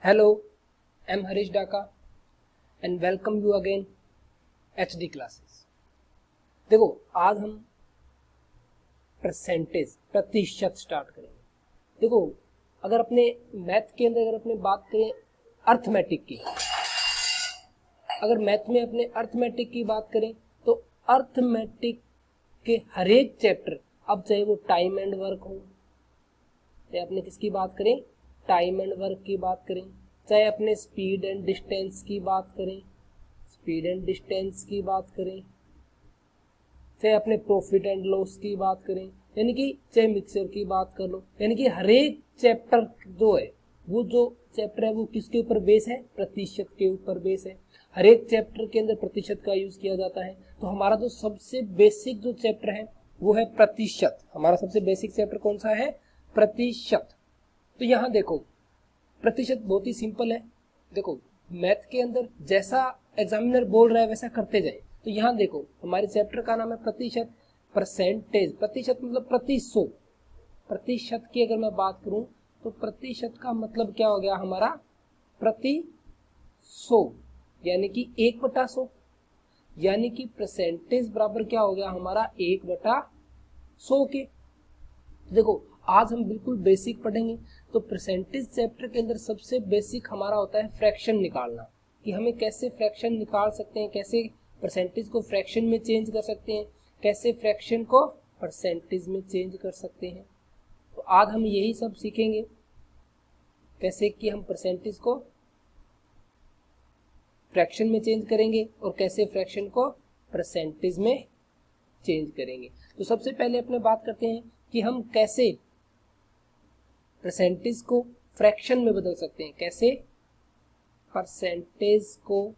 Hello, I'm Harish Daka and welcome you again HD classes। देखो आज हम percentage प्रतिशत स्टार्ट करेंगे। देखो अगर अपने मैथ के अंदर अगर अपने बात करें अर्थमेटिक की, अगर मैथ में अपने अर्थमेटिक की बात करें तो अर्थमेटिक के हर एक चैप्टर, अब चाहे वो टाइम एंड वर्क हो, चाहे अपने किसकी बात करें टाइम एंड वर्क की बात करें, चाहे अपने स्पीड एंड डिस्टेंस की बात करें, स्पीड एंड डिस्टेंस की बात करें, चाहे अपने प्रॉफिट एंड लॉस की बात करें, यानी कि चाहे मिक्सर की बात कर लो, यानी कि हर एक चैप्टर जो है वो जो चैप्टर है वो किसके ऊपर बेस है, प्रतिशत के ऊपर बेस है। हर एक चैप्टर के अंदर प्रतिशत का यूज किया जाता है। तो हमारा जो सबसे बेसिक जो चैप्टर है वो है प्रतिशत। हमारा सबसे बेसिक चैप्टर कौन सा है, प्रतिशत। तो यहाँ देखो प्रतिशत बहुत ही सिंपल है। देखो मैथ के अंदर जैसा एग्जामिनर बोल रहा है वैसा करते जाए। तो यहाँ देखो हमारे चैप्टर का नाम है प्रतिशत, परसेंटेज। प्रतिशत मतलब प्रति सौ। प्रतिशत की अगर मैं बात करूं तो प्रतिशत का मतलब क्या हो गया हमारा, प्रति सौ, यानी कि 1/100, यानी कि परसेंटेज बराबर क्या हो गया हमारा 1/100 के। देखो आज हम बिल्कुल बेसिक पढ़ेंगे। तो परसेंटेज चैप्टर के अंदर सबसे बेसिक हमारा होता है फ्रैक्शन निकालना, कि हमें कैसे फ्रैक्शन निकाल सकते हैं, कैसे परसेंटेज को फ्रैक्शन में चेंज कर सकते हैं, कैसे फ्रैक्शन को परसेंटेज में चेंज कर सकते हैं। तो आज हम यही सब सीखेंगे, कैसे कि हम परसेंटेज को फ्रैक्शन में चेंज करेंगे और कैसे फ्रैक्शन को परसेंटेज में चेंज करेंगे। तो सबसे पहले अपने बात करते हैं कि हम कैसे परसेंटेज को फ्रैक्शन में बदल सकते हैं, कैसे परसेंटेज को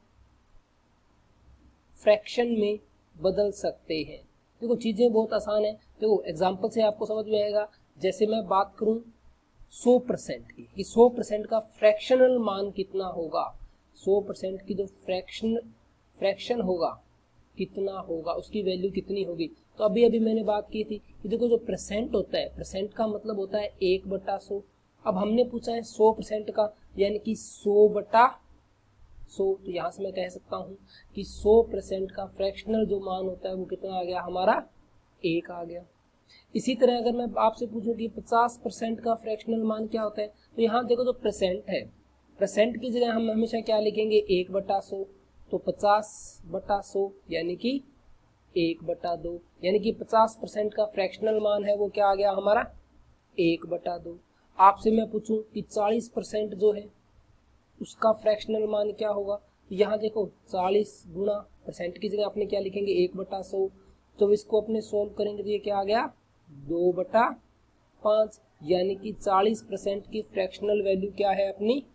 फ्रैक्शन में बदल सकते हैं। देखो चीजें बहुत आसान है। देखो एग्जांपल से आपको समझ में आएगा। जैसे मैं बात करूं 100% की, कि 100% का फ्रैक्शनल मान कितना होगा, 100% की जो फ्रैक्शन होगा कितना होगा, उसकी वैल्यू कितनी होगी। तो अभी अभी मैंने बात की थी कि देखो जो परसेंट होता है, परसेंट का मतलब होता है 1/100। अब हमने पूछा है 100% का, यानी कि 100/100। तो यहां से मैं कह सकता हूं कि 100% का फ्रैक्शनल जो मान होता है वो कितना आ गया हमारा, 1 आ गया। इसी तरह अगर मैं आपसे पूछूं कि 50% का फ्रैक्शनल मान क्या होता है, तो यहाँ देखो जो परसेंट है, परसेंट की जगह हम हमेशा क्या लिखेंगे 1/100। तो 50/100 यानी कि 1/2, यानी कि 50% का फ्रैक्शनल मान है वो क्या आ गया हमारा 1/2। आपसे मैं पूछूं कि 40% जो है उसका फ्रैक्शनल मान क्या होगा, तो यहाँ देखो 40 गुना परसेंट की जगह अपने क्या लिखेंगे 1/100। तो इसको अपने सोल्व करेंगे तो ये क्या आ गया 2/5, यानी कि 40% की फ्रैक्शनल वैल्यू क्या है अपनी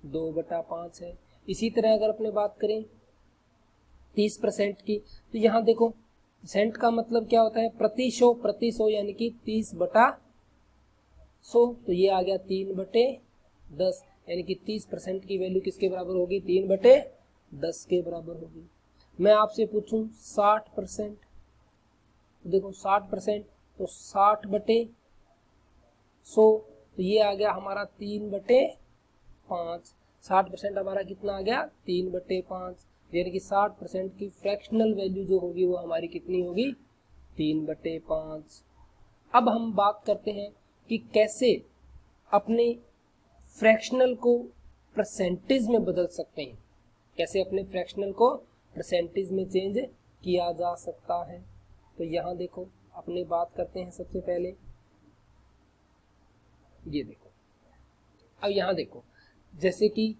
2/5 है। इसी तरह अगर अपने बात करें 30% की, तो यहाँ देखो परसेंट का मतलब क्या होता है प्रति सौ, प्रति सौ यानी कि 30/100। तो ये आ गया 3/10, यानी कि 30% की वैल्यू किसके बराबर होगी 3/10 के बराबर होगी। मैं आपसे पूछूं 60%, तो देखो 60%, तो 60/100, तो ये आ गया हमारा 3/5। 60% हमारा कितना आ गया 3/5, यानी कि 60% की फ्रैक्शनल वैल्यू जो होगी वो हमारी कितनी होगी 3/5। अब हम बात करते हैं कि कैसे अपने फ्रैक्शनल को परसेंटेज में बदल सकते हैं, कैसे अपने फ्रैक्शनल को परसेंटेज में चेंज किया जा सकता है। तो यहाँ देखो अपने बात करते हैं सबसे पहले, ये देखो अब यहाँ देखो जैसे कि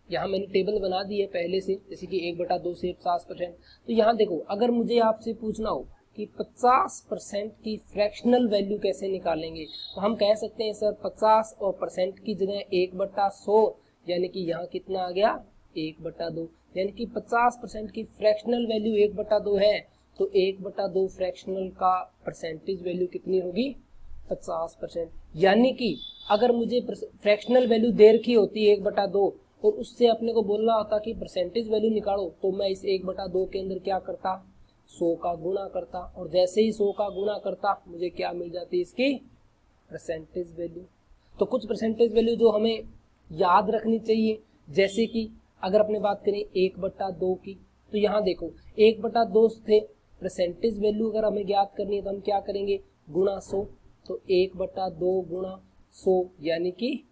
यहाँ मैंने टेबल बना दी है पहले से, जैसे कि 1/2 से 50%। तो यहाँ देखो अगर मुझे आपसे पूछना हो कि 50% की फ्रैक्शनल वैल्यू कैसे निकालेंगे, तो हम कह सकते हैं सर 50 और परसेंट की जगह 1/100, यानी कि यहाँ कितना आ गया 1/2, यानी कि 50% की फ्रैक्शनल वैल्यू 1/2 है। तो 1/2 फ्रैक्शनल का परसेंटेज वैल्यू कितनी होगी 50%। यानी कि अगर मुझे फ्रैक्शनल वैल्यू दे रखी होती है 1/2 और उससे अपने को बोलना होता कि परसेंटेज वैल्यू निकालो, तो मैं इस 1/2 के अंदर क्या करता 100 का गुणा करता, और जैसे ही 100 का गुणा करता मुझे क्या मिल जाती इसकी परसेंटेज वैल्यू। तो कुछ परसेंटेज वैल्यू जो हमें याद रखनी चाहिए। जैसे कि अगर अपने बात करें 1/2 की, तो यहाँ देखो 1/2 थे, परसेंटेज वैल्यू अगर हमें ज्ञात करनी है तो हम क्या करेंगे, गुणा 100। तो 1/2 गुणा 100 यानी कि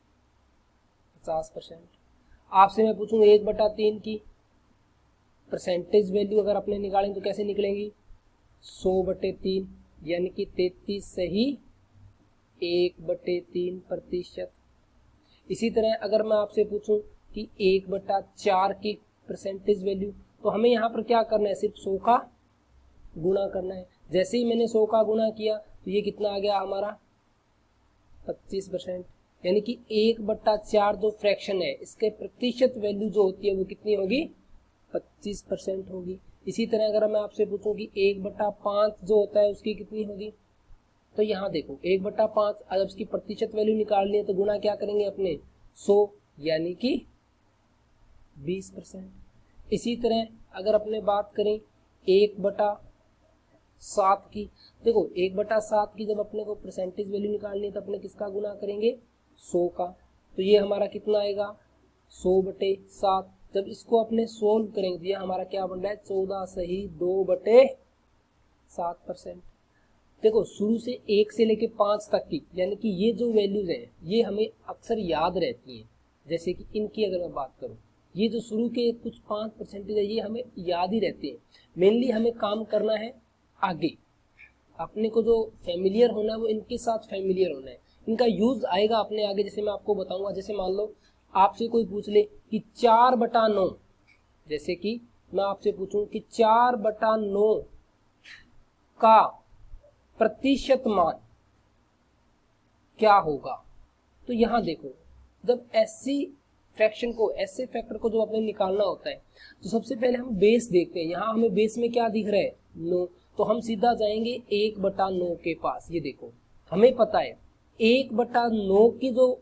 50%। आपसे मैं पूछूंगा 1/3 की परसेंटेज वैल्यू अगर अपने निकालें तो कैसे निकलेंगी, 100/3 यानी कि 33 सही 1/3%। इसी तरह अगर मैं आपसे पूछूं कि 1/4 की परसेंटेज वैल्यू, तो हमें यहाँ पर क्या करना है, सिर्फ 100 का गुणा करना है। जैसे ही मैंने 100 का गुणा किया तो ये कितना आ गया हमारा 25%। यानी कि 1/4 जो फ्रैक्शन है इसके प्रतिशत वैल्यू जो होती है वो कितनी होगी, 25% होगी। इसी तरह अगर मैं आपसे पूछूं कि 1/5 जो होता है उसकी कितनी होगी, तो यहाँ देखो 1/5 अगर उसकी प्रतिशत वैल्यू निकालनी है तो गुणा क्या करेंगे अपने 100 यानी कि 20%। इसी तरह अगर अपने बात करें 1/7 की, देखो 1/7 की जब अपने को परसेंटेज वैल्यू निकालनी है तो अपने किसका गुणा करेंगे, 100 का। तो ये हमारा कितना आएगा 100/7। जब इसको अपने सोल्व करेंगे तो ये हमारा क्या बन रहा है 14 सही 2/7%। देखो शुरू से 1 से लेके 5 तक की, यानी कि ये जो वैल्यूज हैं ये हमें अक्सर याद रहती हैं। जैसे कि इनकी अगर मैं बात करूं, ये जो शुरू के कुछ 5% है ये हमें याद ही रहते हैं। मेनली हमें काम करना है आगे, अपने को जो फैमिलियर होना है वो इनके साथ फैमिलियर होना है, इनका यूज आएगा अपने आगे। जैसे मैं आपको बताऊंगा, जैसे मान लो आपसे कोई पूछ ले कि 4/9, जैसे कि मैं आपसे पूछूं कि 4/9 का प्रतिशत मान क्या होगा, तो यहां देखो जब ऐसी फ्रैक्शन को, ऐसे फैक्टर को जो अपने निकालना होता है तो सबसे पहले हम बेस देखते हैं। यहाँ हमें बेस में क्या दिख रहा है 9, तो हम सीधा जाएंगे 1/9 के पास। ये देखो हमें पता है 1/9 की जो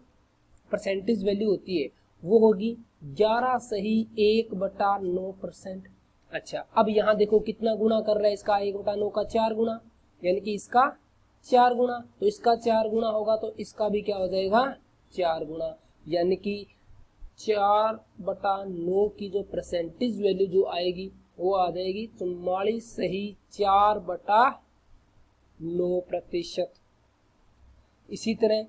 परसेंटेज वैल्यू होती है वो होगी 11 सही 1/9%। अच्छा अब यहाँ देखो कितना गुणा कर रहा है इसका 1/9 का 4 गुणा, यानी कि इसका 4 गुणा, तो इसका 4 गुणा होगा तो इसका भी क्या हो जाएगा 4 गुणा, यानी कि 4/9 की जो परसेंटेज वैल्यू जो आएगी वो आ जाएगी 44 सही 4/9%। इसी तरह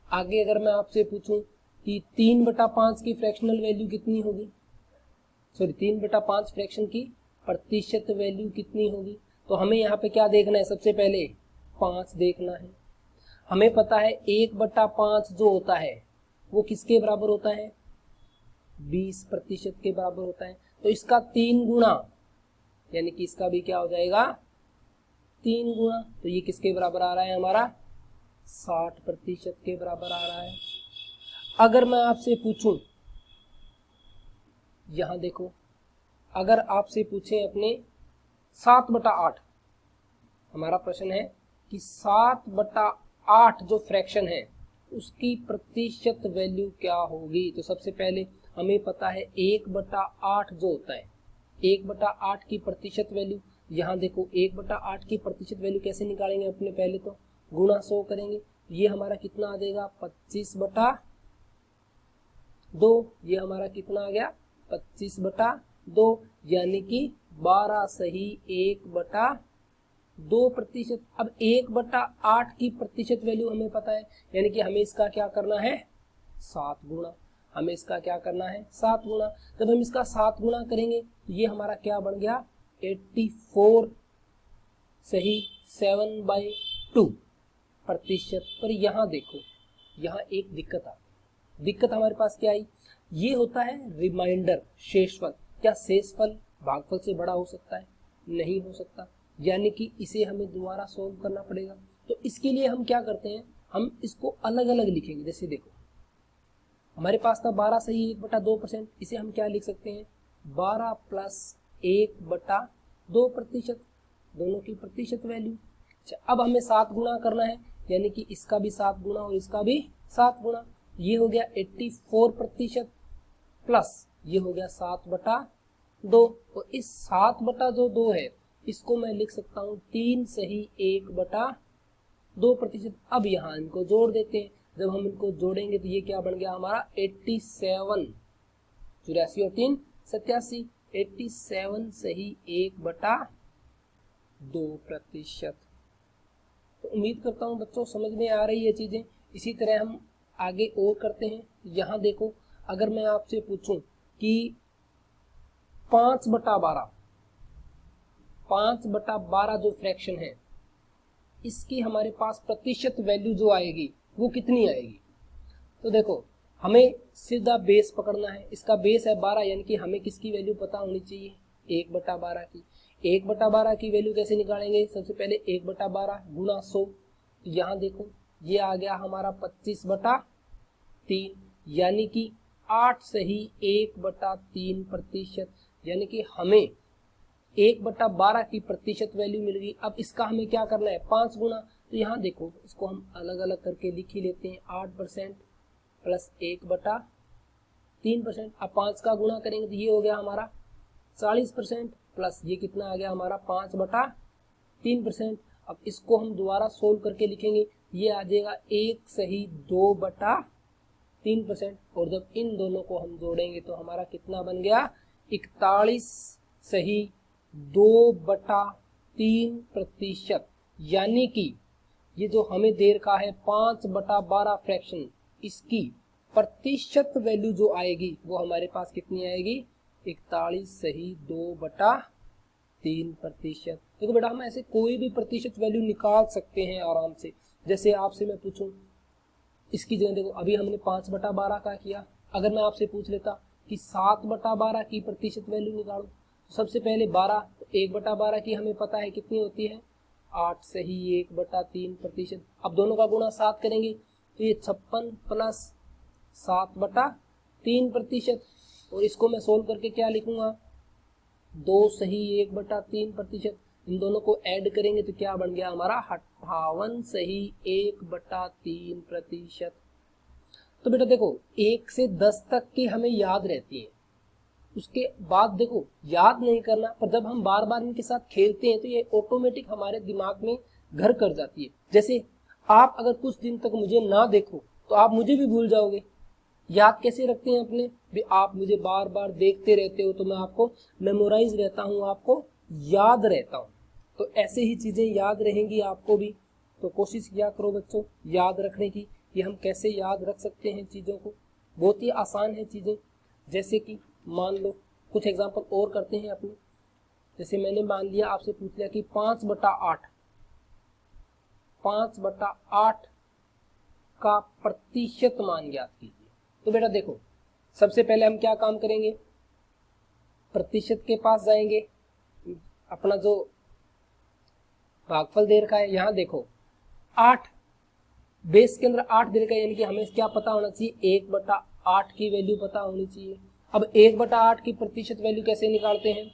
आगे अगर मैं आपसे पूछूं कि 3/5 की फ्रैक्शनल वैल्यू कितनी होगी, सॉरी 3/5 फ्रैक्शन की प्रतिशत वैल्यू कितनी होगी, तो हमें यहाँ पे क्या देखना है, सबसे पहले 5 देखना है। हमें पता है 1/5 जो होता है वो किसके बराबर होता है, 20% के बराबर होता है। तो इसका 3 गुणा, यानी कि इसका भी क्या हो जाएगा 3 गुणा, तो ये किसके बराबर आ रहा है हमारा 60% के बराबर आ रहा है। अगर मैं आपसे पूछूं, यहां देखो अगर आपसे पूछे अपने 7/8, हमारा प्रश्न है कि 7/8 जो फ्रैक्शन है उसकी प्रतिशत वैल्यू क्या होगी, तो सबसे पहले हमें पता है 1/8 जो होता है, 1/8 की प्रतिशत वैल्यू, यहाँ देखो 1/8 की प्रतिशत वैल्यू कैसे निकालेंगे अपने, पहले तो गुणा 100 करेंगे, ये हमारा कितना आ जाएगा 25/2, ये हमारा कितना आ गया 25/2, यानी कि 12 सही 1/2%। अब 1/8 की प्रतिशत वैल्यू हमें पता है, यानी कि हमें इसका क्या करना है 7 गुणा, हमें इसका क्या करना है 7 गुणा। जब हम इसका 7 गुणा करेंगे तो ये हमारा क्या बन गया 84 सही 7/2%। पर यहाँ देखो यहाँ एक दिक्कत आ, दिक्कत हमारे पास क्या आई, ये होता है रिमाइंडर शेषफल। क्या शेषफल भागफल से बड़ा हो सकता है, नहीं हो सकता, यानी कि इसे हमें दोबारा सॉल्व करना पड़ेगा। तो इसके लिए हम क्या करते हैं, हम इसको अलग अलग लिखेंगे। जैसे देखो हमारे पास था 12 सही 1/2%, इसे हम क्या लिख सकते हैं 12 + 1/2%, दोनों की प्रतिशत वैल्यू। अच्छा अब हमें 7 गुणा करना है, यानी कि इसका भी 7 गुणा और इसका भी 7 गुणा, ये हो गया 84% प्लस ये हो गया 7/2, और इस 7/2 है इसको मैं लिख सकता हूँ 3 सही 1/2%। अब यहाँ इनको जोड़ देते हैं, जब हम इनको जोड़ेंगे तो ये क्या बन गया हमारा 87, 84 और 3 87, 87 सही 1/2%। तो उम्मीद करता हूँ बच्चों समझ में आ रही है चीजें। इसी तरह हम आगे और करते हैं। यहाँ देखो, अगर मैं आपसे पूछूं कि 5/12, 5/12 जो फ्रैक्शन है, इसकी हमारे पास प्रतिशत वैल्यू जो आएगी वो कितनी आएगी? तो देखो, हमें सीधा बेस पकड़ना है। इसका बेस है 12, यानी कि हमें किसकी वैल्यू पता होनी चाहिए? 1/12 की। 1/12 की वैल्यू कैसे निकालेंगे? सबसे पहले 1/12 गुणा 100। यहाँ देखो, ये आ गया हमारा 25/3, यानी कि 8 सही 1/3%। यानी कि हमें 1/12 की प्रतिशत वैल्यू मिल गई। अब इसका हमें क्या करना है? 5 गुना। तो यहाँ देखो, इसको हम अलग अलग करके लिख ही लेते हैं। 8% प्लस 1/3%। अब 5 का गुणा करेंगे तो ये हो गया हमारा 40%, प्लस ये कितना आ गया हमारा 5/3%। अब इसको हम दोबारा सोल्व करके लिखेंगे, ये आ जाएगा 1 सही 2/3%। और जब इन दोनों को हम जोड़ेंगे तो हमारा कितना बन गया? 41 सही 2/3%। यानी कि ये जो हमें दे रखा है 5/12 फ्रैक्शन, इसकी प्रतिशत वैल्यू जो आएगी वो हमारे पास कितनी आएगी? 41 सही 2/3%। देखो बेटा, हम ऐसे कोई भी प्रतिशत वैल्यू निकाल सकते हैं आराम से। जैसे आपसे मैं पूछूं, इसकी जगह देखो, अभी हमने 5/12 का किया। अगर मैं आपसे पूछ लेता कि 7/12 की प्रतिशत वैल्यू निकालो, तो सबसे पहले 12, तो 1/12 की हमें पता है कितनी होती है? 8 सही 1/3%। अब दोनों का गुणा 7 करेंगे तो ये 56 प्लस 7/3%। और इसको मैं सोल्व करके क्या लिखूंगा? 2 सही 1/3%। इन दोनों को ऐड करेंगे तो क्या बन गया हमारा? 58 सही 1/3%। तो बेटा देखो, 1 से 10 तक की हमें याद रहती है, उसके बाद देखो याद नहीं करना, पर जब हम बार बार इनके साथ खेलते हैं तो ये ऑटोमेटिक हमारे दिमाग में घर कर जाती है। जैसे आप अगर कुछ दिन तक मुझे ना देखो तो आप मुझे भी भूल जाओगे। याद कैसे रखते हैं अपने भी? आप मुझे बार बार देखते रहते हो तो मैं आपको मेमोराइज रहता हूँ, आपको याद रहता हूँ। तो ऐसे ही चीजें याद रहेंगी आपको भी। तो कोशिश किया करो बच्चों याद रखने की। ये हम कैसे याद रख सकते हैं चीजों को? बहुत ही आसान है चीजें। जैसे कि मान लो, कुछ एग्जांपल और करते हैं अपने। जैसे मैंने मान लिया, आपसे पूछ लिया कि 5/8, 5/8 का प्रतिशत मान ज्ञात कीजिए। तो बेटा देखो, सबसे पहले हम क्या काम करेंगे? प्रतिशत के पास जाएंगे। अपना जो भागफल दे रखा है, यहाँ देखो 8, बेस के अंदर 8 दे रखा है, यानी कि हमें क्या पता होना चाहिए? 1/8 की वैल्यू पता होनी चाहिए। अब 1/8 की प्रतिशत वैल्यू कैसे निकालते हैं?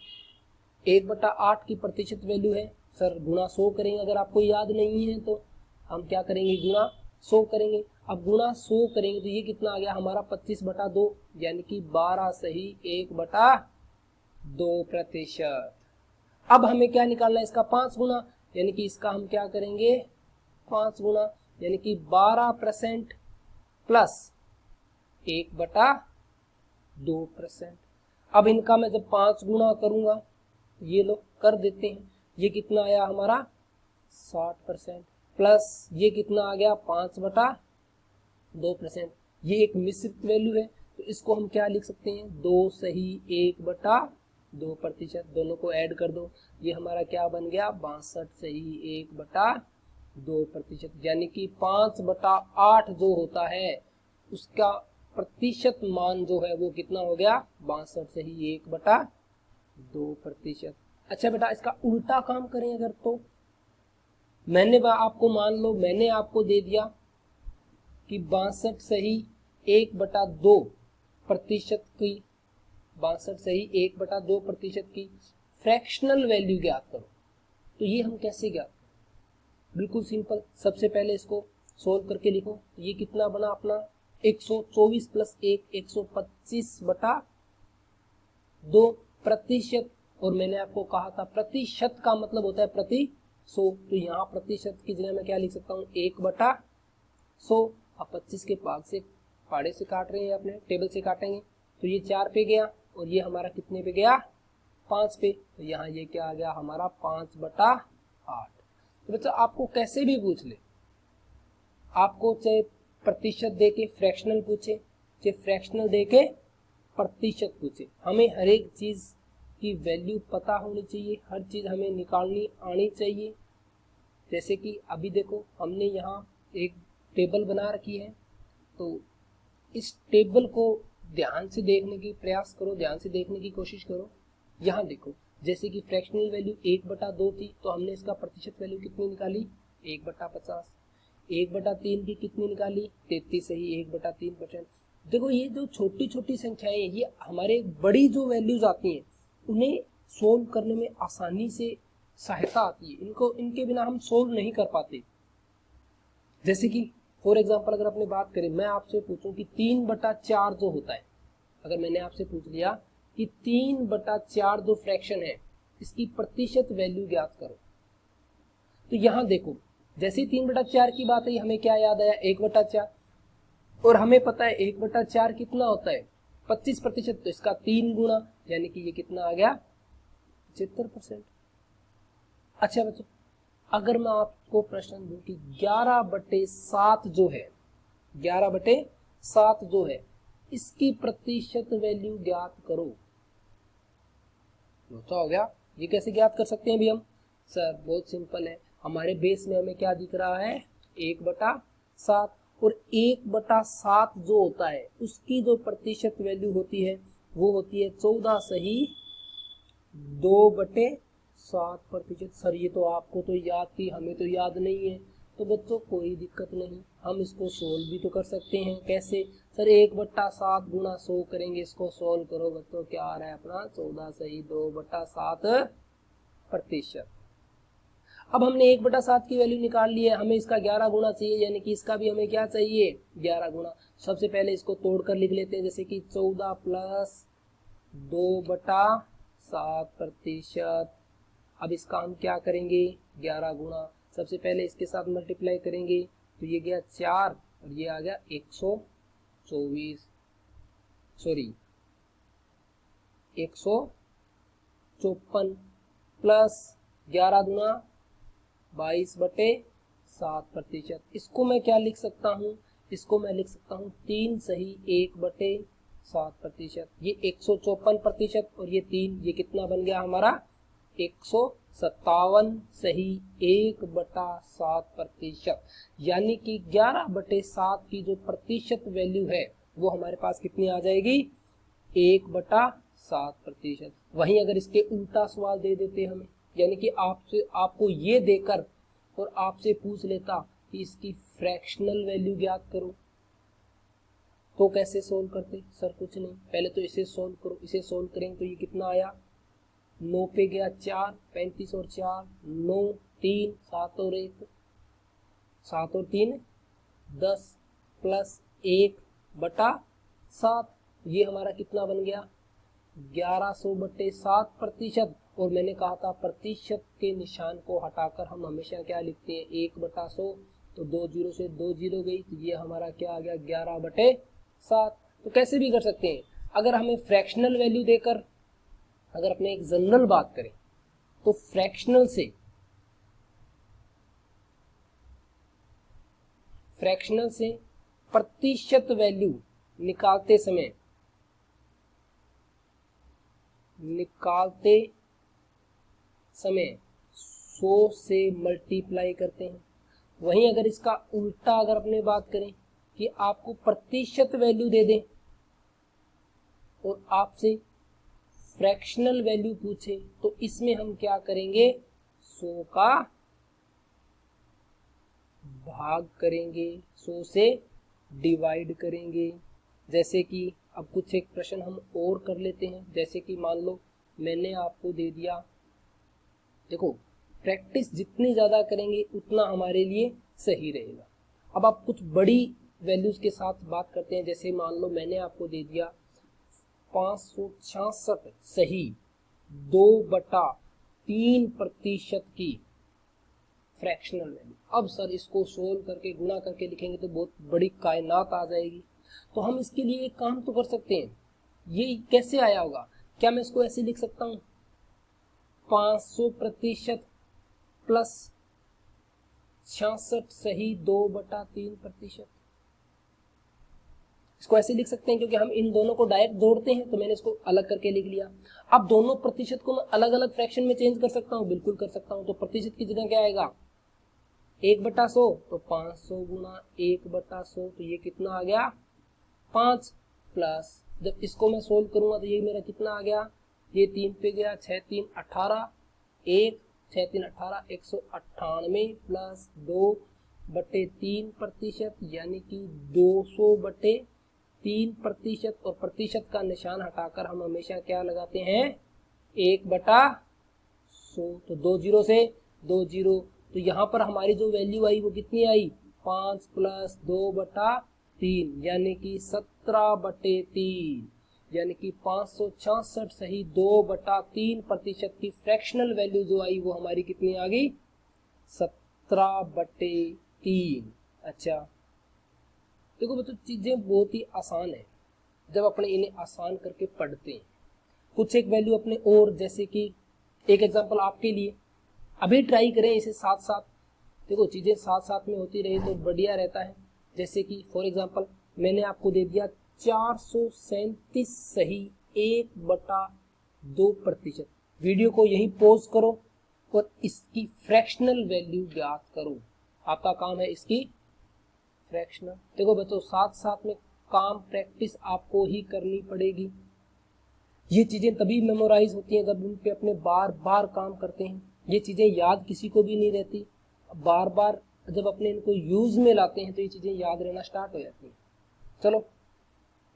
1/8 की प्रतिशत वैल्यू है सर गुणा 100 करेंगे। अगर आपको याद नहीं है तो हम क्या करेंगे? गुणा 100 करेंगे। अब गुणा 100 करेंगे तो ये कितना आ गया हमारा? 25/2, यानी कि 12 सही 1/2%। अब हमें क्या निकालना है? इसका 5 गुना, यानी कि इसका हम क्या करेंगे? 5 गुना, यानी कि 12% प्लस 1/2%। अब इनका मैं जब 5 गुना करूंगा, ये लोग कर देते हैं, ये कितना आया हमारा? 60% प्लस ये कितना आ गया? 5/2%। ये एक मिश्रित वैल्यू है, तो इसको हम क्या लिख सकते हैं? 2 सही 1/2%। दोनों को ऐड कर दो, ये हमारा क्या बन गया? 62 सही 1/2%। यानी कि 5/8 जो होता है उसका प्रतिशत मान जो है वो कितना हो गया? 62 सही 1/2%। अच्छा बेटा, इसका उल्टा काम करें अगर, तो मैंने आपको मान लो मैंने आपको दे दिया कि 62 सही 1/2% की, 62 सही 1/2% की फ्रैक्शनल वैल्यू ज्ञात करो। तो ये हम कैसे ज्ञात करें? बिल्कुल सिंपल। सबसे पहले इसको सोल्व करके लिखो। ये कितना बना अपना? 124 प्लस 1, 125/2%। और मैंने आपको कहा था प्रतिशत का मतलब होता है प्रति 100, तो यहाँ प्रतिशत की जगह मैं क्या लिख सकता हूँ? 1/100। अब 25 के भाग से पाड़े से काट रहे हैं, अपने टेबल से काटेंगे तो ये 4 पे गया और ये हमारा कितने पे गया 5 पे, तो यहाँ ये क्या आ गया हमारा 5/8। तो बच्चा आपको कैसे भी पूछ ले, आपको चाहे प्रतिशत दे के फ्रैक्शनल पूछे, चाहे फ्रैक्शनल दे के प्रतिशत पूछे, हमें हर एक चीज की वैल्यू पता होनी चाहिए, हर चीज हमें निकालनी आनी चाहिए। जैसे कि अभी देखो हमने यहाँ एक टेबल बना रखी है, तो इस टेबल को ध्यान से देखने की प्रयास करो, ध्यान से देखने की कोशिश करो। यहाँ देखो जैसे कि फ्रैक्शनल वैल्यू 1/2 थी, तो हमने इसका प्रतिशत वैल्यू कितनी निकाली 1/50। 1/3 की कितनी निकाली 33, सही 1/3%। देखो ये जो छोटी छोटी संख्याएं ये हमारे बड़ी जो वैल्यूज आती हैं उन्हें सोल्व करने में आसानी से सहायता आती है, इनको इनके बिना हम सोल्व नहीं कर पाते। जैसे कि फॉर एग्जाम्पल अगर अपने बात करें, मैं आपसे पूछूं कि 3/4 जो होता है, अगर मैंने आपसे पूछ लिया कि 3/4 जो फ्रैक्शन है इसकी प्रतिशत वैल्यू ज्ञात करो, तो यहाँ देखो जैसे 3/4 की बात है हमें क्या याद आया 1/4, और हमें पता है 1/4 कितना होता है 25%, तो इसका 3 गुना, यानी कि ये कितना आ गया 75%। अच्छा बच्चों, अगर मैं आपको प्रश्न दूं कि 11/7 जो है 11/7 जो है इसकी प्रतिशत वैल्यू ज्ञात करो, तो हो गया। ये कैसे ज्ञात कर सकते हैं भी हम? सर बहुत सिंपल है, हमारे बेस में हमें क्या दिख रहा है 1/7, और 1/7 जो होता है उसकी जो प्रतिशत वैल्यू होती है वो होती है 14 सही 2/7%। सर ये तो आपको तो याद थी, हमें तो याद नहीं है। तो बच्चों कोई दिक्कत नहीं, हम इसको सोल्व भी तो कर सकते हैं। कैसे सर? 1/7 गुना 100 करेंगे, इसको सोल्व करो बच्चों, क्या आ रहा है अपना 14 सही 2/7%। अब हमने 1/7 की वैल्यू निकाल ली है, हमें इसका 11 गुना चाहिए, यानी कि इसका भी हमें क्या चाहिए 11 गुना। सबसे पहले इसको तोड़कर लिख लेते हैं, जैसे कि 14 प्लस 2/7%। अब इसका हम क्या करेंगे 11 गुना, सबसे पहले इसके साथ मल्टीप्लाई करेंगे तो ये गया 4 और ये आ गया 124, सॉरी 154 प्लस 11 गुना 22/7%। इसको मैं क्या लिख सकता हूँ? इसको मैं लिख सकता हूँ 3 सही 1/7%। ये 154% और ये 3, ये कितना बन गया हमारा 157 सही 1/7%। यानी कि 11/7 की जो प्रतिशत वैल्यू है वो हमारे पास कितनी आ जाएगी 1/7%। वहीं अगर इसके उल्टा सवाल दे देते हमें, यानी कि आपको ये देकर और आपसे पूछ लेता कि इसकी फ्रैक्शनल वैल्यू ज्ञात करो, तो कैसे सोल्व करते? सर कुछ नहीं, पहले तो इसे सोल्व करो। इसे सोल्व करेंगे तो ये कितना आया 9 पे गया 4, 35 और 4 9, 3 7 और 1 7 और 3 10 प्लस 1/7, ये हमारा कितना बन गया 1100/7%। और मैंने कहा था प्रतिशत के निशान को हटाकर हम हमेशा क्या लिखते हैं 1/100, तो 2 जीरो से 2 जीरो गई, तो ये हमारा क्या आ गया 11/7। तो कैसे भी कर सकते हैं, अगर हमें फ्रैक्शनल वैल्यू देकर अगर अपने एक जनरल बात करें तो फ्रैक्शनल से प्रतिशत वैल्यू निकालते समय 100 से मल्टीप्लाई करते हैं। वहीं अगर इसका उल्टा अगर अपने बात करें कि आपको प्रतिशत वैल्यू दे दें और आपसे फ्रैक्शनल वैल्यू पूछे, तो इसमें हम क्या करेंगे 100 का भाग करेंगे, 100 से डिवाइड करेंगे। जैसे कि अब कुछ एक प्रश्न हम और कर लेते हैं, जैसे कि मान लो मैंने आपको दे दिया, देखो प्रैक्टिस जितनी ज़्यादा करेंगे उतना हमारे लिए सही रहेगा। अब आप कुछ बड़ी वैल्यूज के साथ बात करते हैं, जैसे मान लो मैंने आपको दे दिया 566 सही 2/3% की फ्रैक्शनल वैल्यू। अब सर इसको सोल्व करके गुणा करके लिखेंगे तो बहुत बड़ी कायनात आ जाएगी। तो हम इसके लिए एक काम तो कर सकते हैं। ये कैसे आया होगा? क्या मैं इसको ऐसे लिख सकता हूँ 500% प्लस 66 सही 2/3%। इसको ऐसे लिख सकते हैं क्योंकि हम इन दोनों को डायरेक्ट जोड़ते हैं, तो मैंने इसको अलग करके लिख लिया। अब दोनों प्रतिशत को मैं अलग अलग फ्रैक्शन में चेंज कर सकता हूँ, बिल्कुल कर सकता हूँ। तो प्रतिशत की जगह क्या आएगा 1/100, तो 500 गुना 1/100, तो ये कितना आ गया 5, प्लस जब इसको मैं सोल्व करूंगा तो ये मेरा कितना आ गया, ये 3 पे गया, 6 3 18, 1 6 3 18, 198 प्लस 2/3%, यानी कि 200/3%। और प्रतिशत का निशान हटाकर हम हमेशा क्या लगाते हैं 1/100। तो 2 जीरो से 2 जीरो, तो यहाँ पर हमारी जो वैल्यू आई वो कितनी आई 5 प्लस 2/3, यानी कि 17/3, यानी कि 566 सही 2/3% की फ्रैक्शनल वैल्यू जो आई वो हमारी कितनी आ गई 17/3। अच्छा देखो बच्चों, चीजें बहुत ही आसान है जब अपने इन्हें आसान करके पढ़ते हैं। कुछ एक वैल्यू अपने और, जैसे कि एक एग्जांपल आपके लिए, अभी ट्राई करें इसे साथ साथ। देखो चीजें साथ साथ में होती रही तो बढ़िया रहता है। जैसे कि फॉर एग्जांपल मैंने आपको दे दिया 437 सही 1/2%। वीडियो को यहीं पॉज करो और इसकी फ्रैक्शनल वैल्यू ज्ञात करो। आपका काम है इसकी फ्रैक्शनल। देखो बच्चों, साथ साथ में काम प्रैक्टिस आपको ही करनी पड़ेगी। ये चीजें तभी मेमोराइज होती हैं जब उन पे अपने बार बार काम करते हैं। ये चीजें याद किसी को भी नहीं रहती, बार बार जब अपने इनको यूज में लाते हैं तो ये चीजें याद रहना स्टार्ट हो जाती हैं। चलो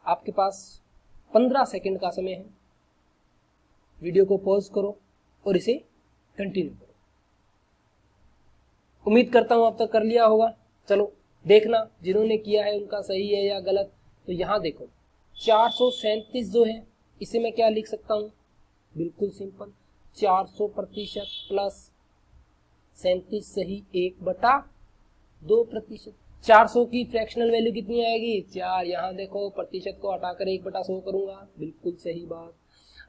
आपके पास 15 सेकंड का समय है, वीडियो को पॉज करो और इसे कंटिन्यू करो। उम्मीद करता हूं अब तक कर लिया होगा। चलो देखना जिन्होंने किया है उनका सही है या गलत। तो यहाँ देखो 437 जो है इसे मैं क्या लिख सकता हूँ, बिल्कुल सिंपल 400% प्लस 37 सही 1/2%। 400 की फ्रैक्शनल वैल्यू कितनी आएगी 4। यहाँ देखो प्रतिशत को हटाकर 1/100 करूंगा, बिल्कुल सही बात।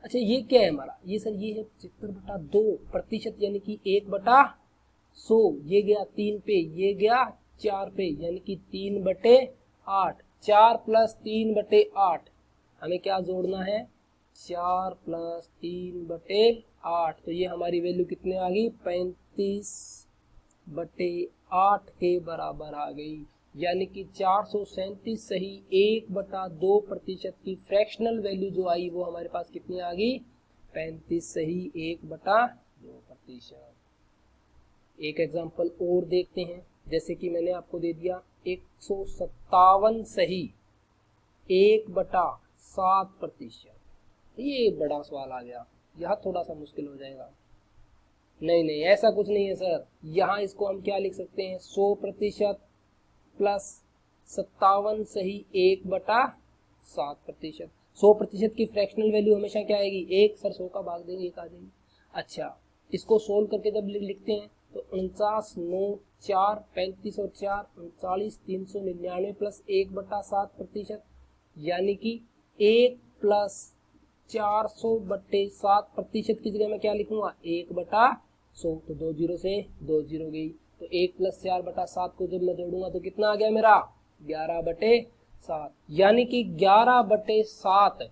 अच्छा ये क्या है हमारा, ये सर ये है 75/2%, यानी कि 1/100। ये गया 3 पे, ये गया 4 पे, यानी कि 3/8। 4 प्लस 3/8, हमें क्या जोड़ना है 4 प्लस 3/8। तो ये हमारी वैल्यू कितने आ गई 35/8 के बराबर आ गई। यानी कि 437 सही 1/2% की फ्रैक्शनल वैल्यू जो आई वो हमारे पास कितनी आ गई 35 सही 1/2%। एक एग्जांपल और देखते हैं। जैसे कि मैंने आपको दे दिया 157 सही 1/7%। ये बड़ा सवाल आ गया, यहाँ थोड़ा सा मुश्किल हो जाएगा। नहीं ऐसा कुछ नहीं है सर। यहाँ इसको हम क्या लिख सकते हैं 100% प्लस 57 सही 1/7%। 100% की फ्रैक्शनल वैल्यू हमेशा क्या आएगी 1। सर 100 का भाग देंगे 1 आ जाएगी। अच्छा इसको सोल्व करके जब लिखते हैं तो 49 9 4 35 और 4 39 399 प्लस 1/7%, यानी कि 1 प्लस 400/7% की जगह मैं क्या लिखूंगा 1/100। तो 2 जीरो से 2 जीरो गई, तो 1 प्लस 4/7 को जब मैं जोड़ूंगा तो कितना आ गया मेरा 11/7, यानी कि 11/7।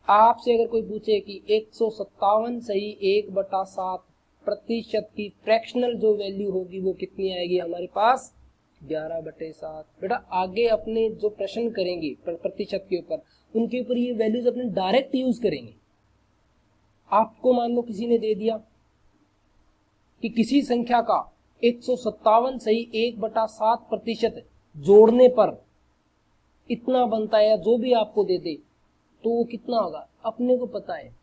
आपसे अगर कोई पूछे कि 157 सही 1/7% की फ्रैक्शनल जो वैल्यू होगी वो कितनी आएगी हमारे पास 11/7। बेटा आगे अपने जो प्रश्न करेंगे प्रतिशत के ऊपर, उनके ऊपर ये वैल्यूज अपने डायरेक्ट यूज करेंगे। आपको मान लो किसी ने दे दिया कि किसी संख्या का 157 सही 1/7% जोड़ने पर इतना बनता है, या जो भी आपको दे दे तो वो कितना होगा अपने को पता है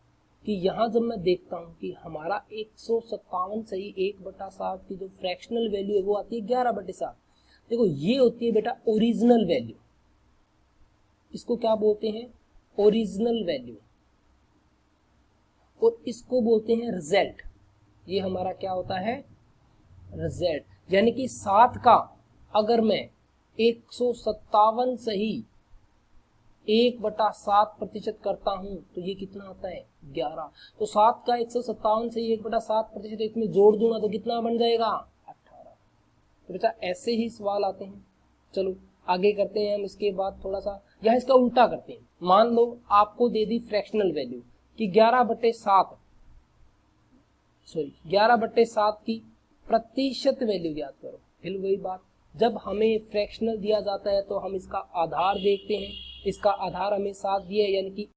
कि यहाँ जब मैं देखता हूँ कि हमारा 157 सही 1/7 की जो फ्रैक्शनल वैल्यू है वो आती है 11/7। देखो ये होती है बेटा ओरिजिनल वैल्यू, इसको क्या बोलते हैं ओरिजिनल वैल्यू, और इसको बोलते हैं रिजल्ट। ये हमारा क्या होता है Z, यानी कि 7 का अगर मैं 157 से ही 1/7% करता हूं तो ये कितना आता है 11। तो 7 का 157 से 1/7% इसमें जोड़ दूंगा तो कितना बन जाएगा 18। तो बेटा ऐसे ही सवाल आते हैं। चलो आगे करते हैं हम इसके बाद थोड़ा सा, या इसका उल्टा करते हैं। मान लो आपको दे दी फ्रैक्शनल वैल्यू कि 11/7 की प्रतिशत वैल्यू ज्ञात करो। फिर वही बात, जब हमें फ्रैक्शनल दिया जाता है तो हम इसका आधार देखते हैं। इसका आधार हमें 7 दिया है, यानी कि